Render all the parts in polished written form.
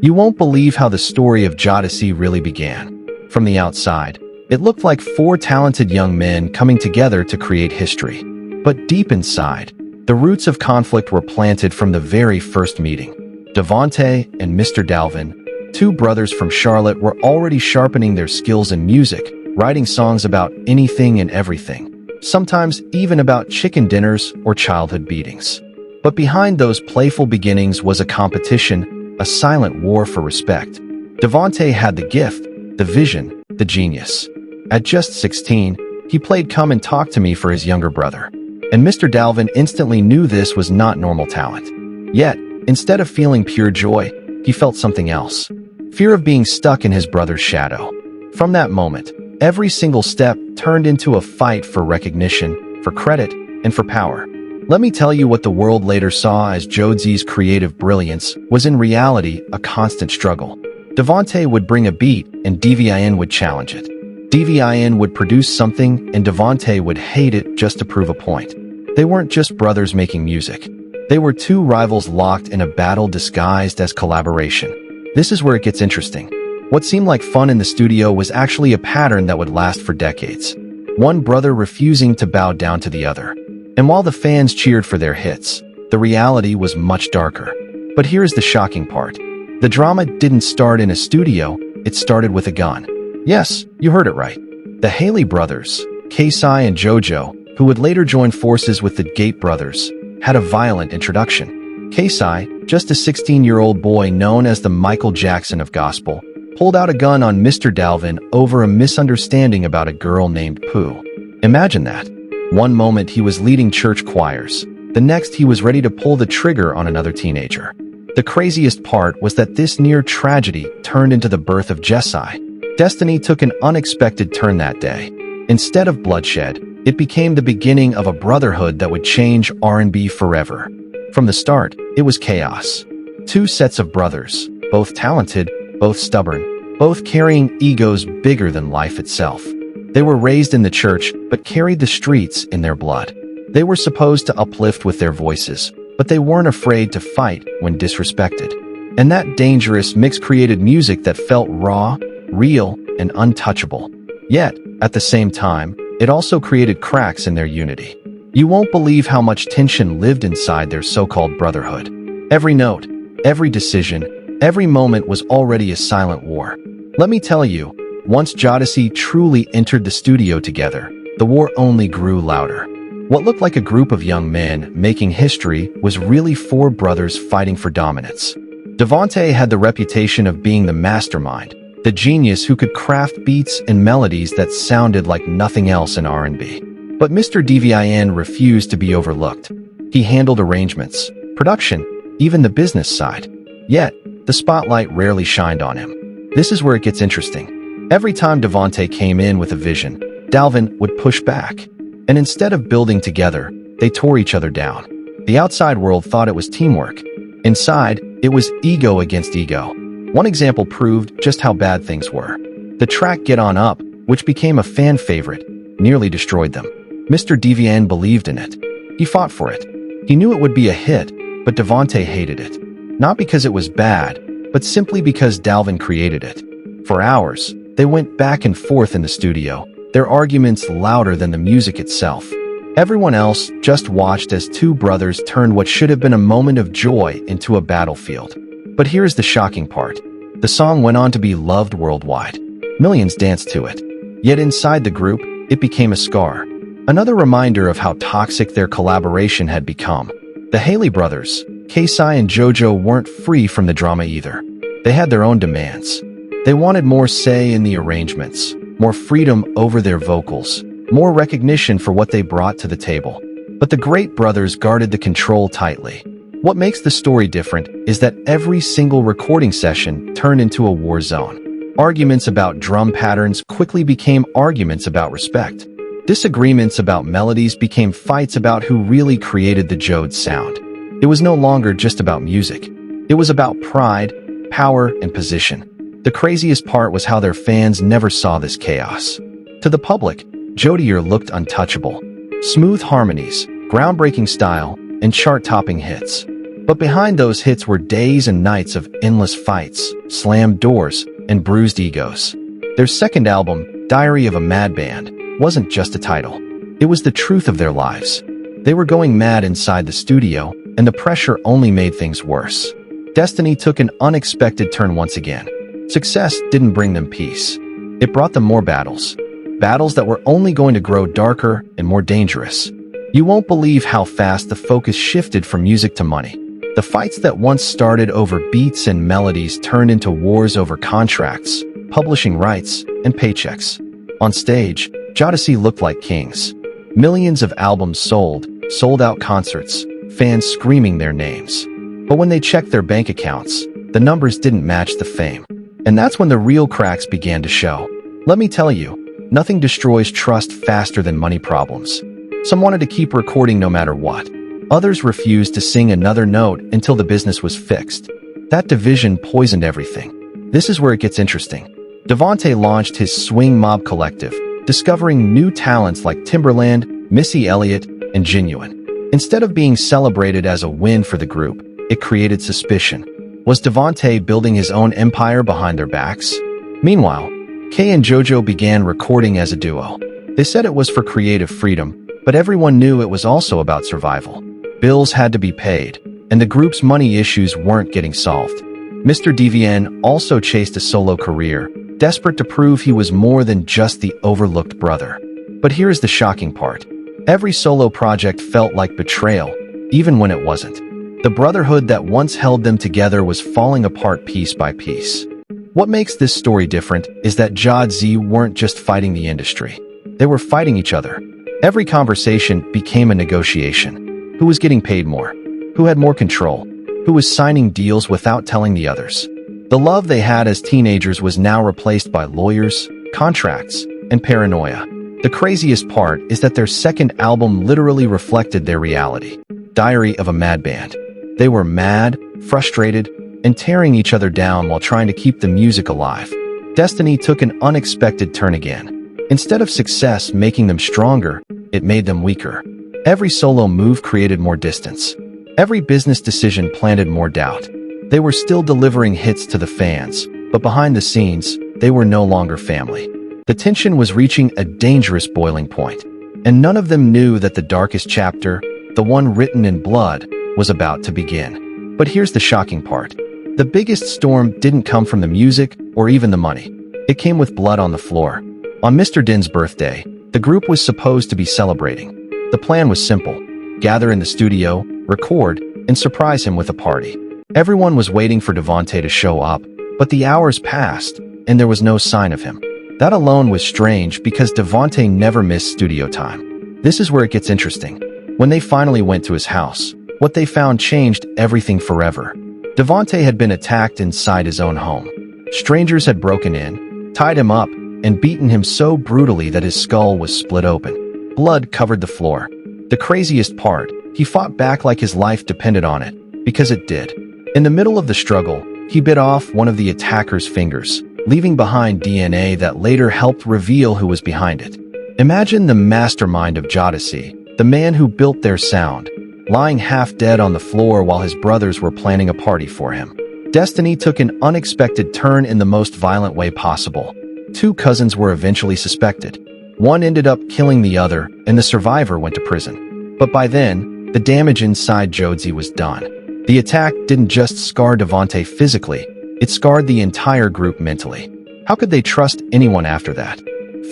You won't believe how the story of Jodeci really began. From the outside, it looked like four talented young men coming together to create history. But deep inside, the roots of conflict were planted from the very first meeting. DeVante and Mr. Dalvin, two brothers from Charlotte, were already sharpening their skills in music, writing songs about anything and everything, sometimes even about chicken dinners or childhood beatings. But behind those playful beginnings was a competition, a silent war for respect. DeVante had the gift, the vision, the genius. At just 16, he played Come and Talk to Me for his younger brother. And Mr. Dalvin instantly knew this was not normal talent. Yet, instead of feeling pure joy, he felt something else. Fear of being stuck in his brother's shadow. From that moment, every single step turned into a fight for recognition, for credit, and for power. Let me tell you what the world later saw as Jodeci's creative brilliance was in reality a constant struggle. DeVante would bring a beat and DeVine would challenge it. DeVine would produce something and DeVante would hate it just to prove a point. They weren't just brothers making music. They were two rivals locked in a battle disguised as collaboration. This is where it gets interesting. What seemed like fun in the studio was actually a pattern that would last for decades. One brother refusing to bow down to the other. And while the fans cheered for their hits, the reality was much darker. But here's the shocking part. The drama didn't start in a studio, it started with a gun. Yes, you heard it right. The Haley brothers, Kasai and JoJo, who would later join forces with the Gate brothers, had a violent introduction. Kasai, just a 16-year-old boy known as the Michael Jackson of gospel, pulled out a gun on Mr. Dalvin over a misunderstanding about a girl named Pooh. Imagine that. One moment he was leading church choirs, the next he was ready to pull the trigger on another teenager. The craziest part was that this near tragedy turned into the birth of Jesse. Destiny took an unexpected turn that day. Instead of bloodshed, it became the beginning of a brotherhood that would change R&B forever. From the start, it was chaos. Two sets of brothers, both talented, both stubborn, both carrying egos bigger than life itself. They were raised in the church, but carried the streets in their blood. They were supposed to uplift with their voices, but they weren't afraid to fight when disrespected. And that dangerous mix created music that felt raw, real, and untouchable. Yet, at the same time, it also created cracks in their unity. You won't believe how much tension lived inside their so-called brotherhood. Every note, every decision, every moment was already a silent war. Let me tell you, once Jodeci truly entered the studio together, the war only grew louder. What looked like a group of young men making history was really four brothers fighting for dominance. DeVante had the reputation of being the mastermind, the genius who could craft beats and melodies that sounded like nothing else in R&B. But Mr. DeVine refused to be overlooked. He handled arrangements, production, even the business side. Yet, the spotlight rarely shined on him. This is where it gets interesting. Every time DeVante came in with a vision, Dalvin would push back. And instead of building together, they tore each other down. The outside world thought it was teamwork. Inside, it was ego against ego. One example proved just how bad things were. The track Get On Up, which became a fan favorite, nearly destroyed them. Mr. DeVine believed in it. He fought for it. He knew it would be a hit, but DeVante hated it. Not because it was bad, but simply because Dalvin created it. For hours, they went back and forth in the studio, their arguments louder than the music itself. Everyone else just watched as two brothers turned what should have been a moment of joy into a battlefield. But here's the shocking part. The song went on to be loved worldwide. Millions danced to it. Yet inside the group, it became a scar. Another reminder of how toxic their collaboration had become. The Haley brothers, Kasai and JoJo, weren't free from the drama either. They had their own demands. They wanted more say in the arrangements, more freedom over their vocals, more recognition for what they brought to the table. But the great brothers guarded the control tightly. What makes the story different is that every single recording session turned into a war zone. Arguments about drum patterns quickly became arguments about respect. Disagreements about melodies became fights about who really created the Jode sound. It was no longer just about music. It was about pride, power, and position. The craziest part was how their fans never saw this chaos. To the public, Jodier looked untouchable. Smooth harmonies, groundbreaking style, and chart-topping hits. But behind those hits were days and nights of endless fights, slammed doors, and bruised egos. Their second album, Diary of a Mad Band, wasn't just a title. It was the truth of their lives. They were going mad inside the studio, and the pressure only made things worse. Destiny took an unexpected turn once again. Success didn't bring them peace. It brought them more battles. Battles that were only going to grow darker and more dangerous. You won't believe how fast the focus shifted from music to money. The fights that once started over beats and melodies turned into wars over contracts, publishing rights, and paychecks. On stage, Jodeci looked like kings. Millions of albums sold-out concerts, fans screaming their names. But when they checked their bank accounts, the numbers didn't match the fame. And that's when the real cracks began to show. Let me tell you, nothing destroys trust faster than money problems. Some wanted to keep recording no matter what. Others refused to sing another note until the business was fixed. That division poisoned everything. This is where it gets interesting. DeVante launched his Swing Mob Collective, discovering new talents like Timbaland, Missy Elliott, and Genuine. Instead of being celebrated as a win for the group, it created suspicion. Was DeVante building his own empire behind their backs? Meanwhile, Kay and JoJo began recording as a duo. They said it was for creative freedom, but everyone knew it was also about survival. Bills had to be paid, and the group's money issues weren't getting solved. Mr. DeVante also chased a solo career, desperate to prove he was more than just the overlooked brother. But here's the shocking part. Every solo project felt like betrayal, even when it wasn't. The brotherhood that once held them together was falling apart piece by piece. What makes this story different is that Jodeci weren't just fighting the industry. They were fighting each other. Every conversation became a negotiation. Who was getting paid more? Who had more control? Who was signing deals without telling the others? The love they had as teenagers was now replaced by lawyers, contracts, and paranoia. The craziest part is that their second album literally reflected their reality. Diary of a Mad Band. They were mad, frustrated, and tearing each other down while trying to keep the music alive. Destiny took an unexpected turn again. Instead of success making them stronger, it made them weaker. Every solo move created more distance. Every business decision planted more doubt. They were still delivering hits to the fans, but behind the scenes, they were no longer family. The tension was reaching a dangerous boiling point, and none of them knew that the darkest chapter, the one written in blood, was about to begin. But here's the shocking part. The biggest storm didn't come from the music or even the money. It came with blood on the floor. On Mr. Din's birthday, the group was supposed to be celebrating. The plan was simple. Gather in the studio, record, and surprise him with a party. Everyone was waiting for DeVante to show up, but the hours passed, and there was no sign of him. That alone was strange because DeVante never missed studio time. This is where it gets interesting. When they finally went to his house, what they found changed everything forever. DeVante had been attacked inside his own home. Strangers had broken in, tied him up, and beaten him so brutally that his skull was split open. Blood covered the floor. The craziest part, he fought back like his life depended on it, because it did. In the middle of the struggle, he bit off one of the attacker's fingers, leaving behind DNA that later helped reveal who was behind it. Imagine the mastermind of Jodeci, the man who built their sound, lying half dead on the floor while his brothers were planning a party for him. Destiny took an unexpected turn in the most violent way possible. Two cousins were eventually suspected. One ended up killing the other, and the survivor went to prison. But by then, the damage inside Jodeci was done. The attack didn't just scar DeVante physically, it scarred the entire group mentally. How could they trust anyone after that?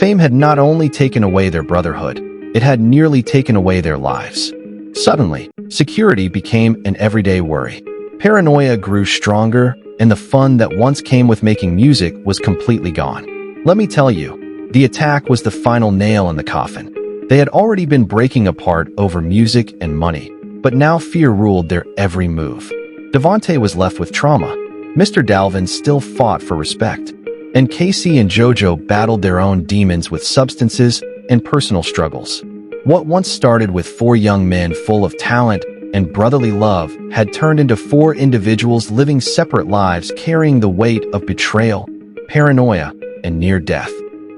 Fame had not only taken away their brotherhood, it had nearly taken away their lives. Suddenly, security became an everyday worry. Paranoia grew stronger, and the fun that once came with making music was completely gone. Let me tell you, the attack was the final nail in the coffin. They had already been breaking apart over music and money, but now fear ruled their every move. DeVante was left with trauma. Mr. Dalvin still fought for respect, and Casey and JoJo battled their own demons with substances and personal struggles. What once started with four young men full of talent and brotherly love had turned into four individuals living separate lives carrying the weight of betrayal, paranoia, and near death.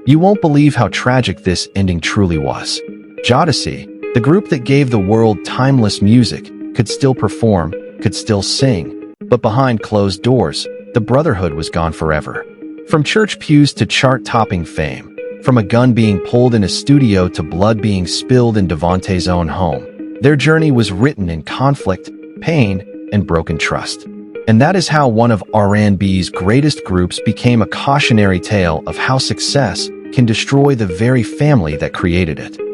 You won't believe how tragic this ending truly was. Jodeci, the group that gave the world timeless music, could still perform, could still sing, but behind closed doors, the brotherhood was gone forever. From church pews to chart-topping fame, from a gun being pulled in a studio to blood being spilled in DeVante's own home, their journey was written in conflict, pain, and broken trust. And that is how one of R&B's greatest groups became a cautionary tale of how success can destroy the very family that created it.